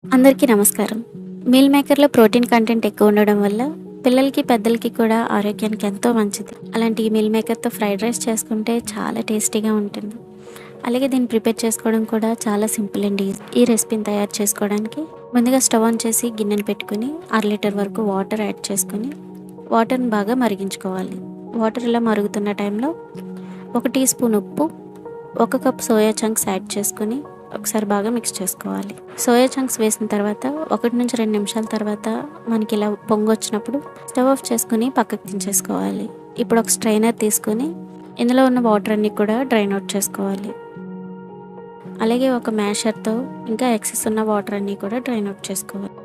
అందరికీ నమస్కారం. Meal మేకర్‌లో protein content ఎక్కువ ఉండడం వల్ల పిల్లలకి, పెద్దలకి కూడా ఆరోగ్యానికి ఎంతో మంచిది. అలాంటి ఈ మీల్ మేకర్‌తో ఫ్రైడ్ రైస్ చేసుకుంటే చాలా టేస్టీగా ఉంటుంది. అలాగే దీన్ని ప్రిపేర్ చేసుకోవడం కూడా చాలా సింపుల్ అండ్ ఈజీ. ఈ రెసిపీని తయారు చేసుకోవడానికి ముందుగా స్టవ్ ఆన్ చేసి గిన్నెను పెట్టుకుని 1/2 లీటర్ వరకు వాటర్ యాడ్ చేసుకుని వాటర్‌ని బాగా మరిగించుకోవాలి. వాటర్ ఇలా మరుగుతున్న టైంలో 1 టీ స్పూన్ ఉప్పు, 1 కప్ సోయా చంక్స్ యాడ్ చేసుకుని ఒకసారి బాగా మిక్స్ చేసుకోవాలి. సోయా చంక్స్ వేసిన తర్వాత 1 నుంచి 2 నిమిషాల తర్వాత మనకి ఇలా పొంగొచ్చినప్పుడు స్టవ్ ఆఫ్ చేసుకుని పక్కకు దించేసుకోవాలి. ఇప్పుడు ఒక స్ట్రైనర్ తీసుకుని ఇందులో ఉన్న వాటర్ అన్నీ కూడా డ్రైన్ అవుట్ చేసుకోవాలి. అలాగే ఒక మ్యాషర్తో ఇంకా ఎక్సెస్ ఉన్న వాటర్ అన్నీ కూడా డ్రైన్ అవుట్ చేసుకోవాలి.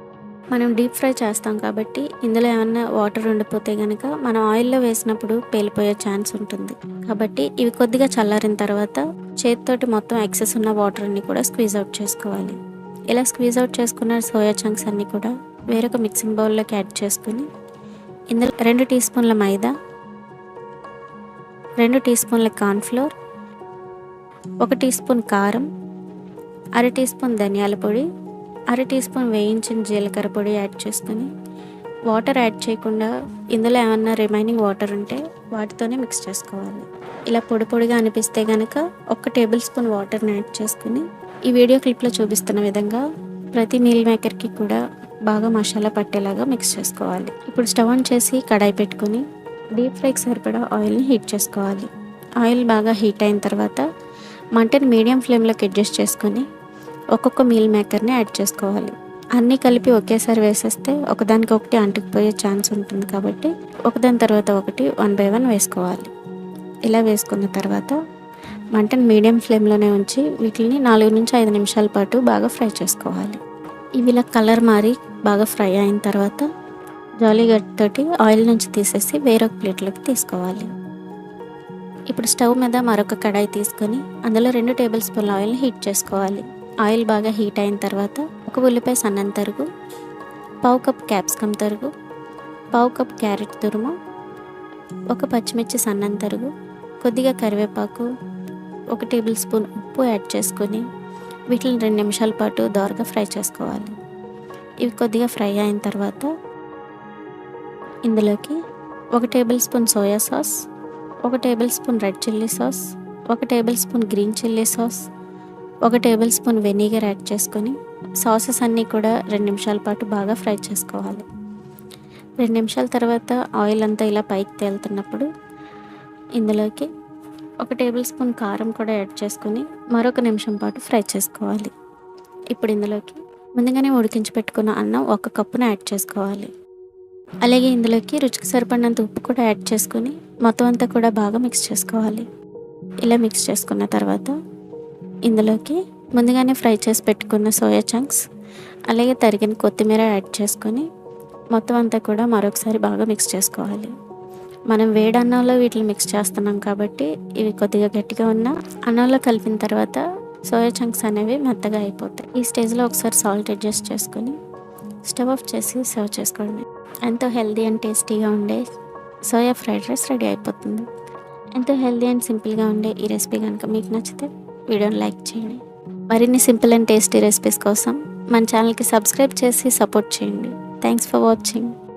మనం డీప్ ఫ్రై చేస్తాం కాబట్టి ఇందులో ఏమన్నా వాటర్ ఉండిపోతే కనుక మనం ఆయిల్లో వేసినప్పుడు పేలిపోయే ఛాన్స్ ఉంటుంది. కాబట్టి ఇవి కొద్దిగా చల్లారిన తర్వాత చేతితోటి మొత్తం ఎక్సెస్ ఉన్న వాటర్ అన్ని కూడా స్క్వీజ్ అవుట్ చేసుకోవాలి. ఇలా స్క్వీజ్ అవుట్ చేసుకున్న సోయా చంక్స్ అన్నీ కూడా వేరొక మిక్సింగ్ బౌల్లోకి యాడ్ చేసుకుని ఇందులో 2 టీ స్పూన్ల మైదా, 2 టీ స్పూన్ల కార్న్ఫ్లోర్, 1 టీ స్పూన్ కారం, 1/2 టీ స్పూన్ ధనియాల పొడి, 1/2 టీ స్పూన్ వేయించిన జీలకర్ర పొడి యాడ్ చేసుకుని వాటర్ యాడ్ చేయకుండా ఇందులో ఏమన్నా రిమైనింగ్ వాటర్ ఉంటే వాటితోనే మిక్స్ చేసుకోవాలి. ఇలా పొడి పొడిగా అనిపిస్తే కనుక 1 టేబుల్ స్పూన్ వాటర్ని యాడ్ చేసుకుని ఈ వీడియో క్లిప్లో చూపిస్తున్న విధంగా ప్రతి మీల్ మేకర్కి కూడా బాగా మసాలా పట్టేలాగా మిక్స్ చేసుకోవాలి. ఇప్పుడు స్టవ్ ఆన్ చేసి కడాయి పెట్టుకుని డీప్ ఫ్రైకి సరిపడా ఆయిల్ని హీట్ చేసుకోవాలి. ఆయిల్ బాగా హీట్ అయిన తర్వాత మంటని మీడియం ఫ్లేమ్లోకి అడ్జస్ట్ చేసుకొని ఒక్కొక్క మీల్ మేకర్ని యాడ్ చేసుకోవాలి. అన్నీ కలిపి ఒకేసారి వేసేస్తే ఒకదానికొకటి అంటుకుపోయే ఛాన్స్ ఉంటుంది కాబట్టి ఒకదాని తర్వాత ఒకటి 1 బై 1 వేసుకోవాలి. ఇలా వేసుకున్న తర్వాత మంటని మీడియం ఫ్లేమ్లోనే ఉంచి వీటిని 4 నుంచి 5 నిమిషాల పాటు బాగా ఫ్రై చేసుకోవాలి. ఇవి ఇలా కలర్ మారి బాగా ఫ్రై అయిన తర్వాత జాలీ గట్టితోటి ఆయిల్ నుంచి తీసేసి వేరొక ప్లేట్లోకి తీసుకోవాలి. ఇప్పుడు స్టవ్ మీద మరొక కడాయి తీసుకొని అందులో 2 టేబుల్ స్పూన్ల ఆయిల్ని హీట్ చేసుకోవాలి. ఆయిల్ బాగా హీట్ అయిన తర్వాత 1 ఉల్లిపాయ సన్నం తరుగు, 1/2 కప్ క్యాప్సికమ్ తరుగు, 1/2 కప్ క్యారెట్ తురుము, 1 పచ్చిమిర్చి సన్నం తరుగు, కొద్దిగా కరివేపాకు, 1 టేబుల్ స్పూన్ ఉప్పు యాడ్ చేసుకొని వీటిని 2 నిమిషాల పాటు దోరగా ఫ్రై చేసుకోవాలి. ఇవి కొద్దిగా ఫ్రై అయిన తర్వాత ఇందులోకి 1 table spoon soya sauce, 1 table spoon red chilli sauce, 1 table spoon green chilli sauce, 1 table spoon vinegar add చేసుకొని సాసెస్ అన్నీ కూడా 2 నిమిషాల పాటు బాగా ఫ్రై చేసుకోవాలి. 2 నిమిషాల తర్వాత ఆయిల్ అంతా ఇలా పైకి తేలుతున్నప్పుడు ఇందులోకి 1 టేబుల్ స్పూన్ కారం కూడా యాడ్ చేసుకొని మరొక నిమిషం పాటు ఫ్రై చేసుకోవాలి. ఇప్పుడు ఇందులోకి ముందుగానే ఉడికించి పెట్టుకున్న అన్నం 1 కప్పును యాడ్ చేసుకోవాలి. అలాగే ఇందులోకి రుచికి సరిపడినంత ఉప్పు కూడా యాడ్ చేసుకొని మొత్తం అంతా కూడా బాగా మిక్స్ చేసుకోవాలి. ఇలా మిక్స్ చేసుకున్న తర్వాత ఇందులోకి ముందుగానే ఫ్రై చేసి పెట్టుకున్న సోయా చంక్స్ అలాగే తరిగిన కొత్తిమీర యాడ్ చేసుకొని మొత్తం అంతా కూడా మరొకసారి బాగా మిక్స్ చేసుకోవాలి. మనం వేడి అన్నంలో వీటిని మిక్స్ చేస్తున్నాం కాబట్టి ఇవి కొద్దిగా గట్టిగా ఉన్న అన్నంలో కలిపిన తర్వాత సోయా చంక్స్ అనేవి మెత్తగా అయిపోతాయి. ఈ స్టేజ్లో ఒకసారి సాల్ట్ అడ్జస్ట్ చేసుకొని స్టవ్ ఆఫ్ చేసి సర్వ్ చేసుకోవడమే. ఎంతో హెల్దీ అండ్ టేస్టీగా ఉండే సోయా ఫ్రైడ్ రైస్ రెడీ అయిపోతుంది. ఎంతో హెల్దీ అండ్ సింపుల్గా ఉండే ఈ రెసిపీ కనుక మీకు నచ్చితే వీడియోని లైక్ చేయండి. మరిన్ని సింపుల్ అండ్ టేస్టీ రెసిపీస్ కోసం మన ఛానల్కి సబ్స్క్రైబ్ చేసి సపోర్ట్ చేయండి. Thanks for watching.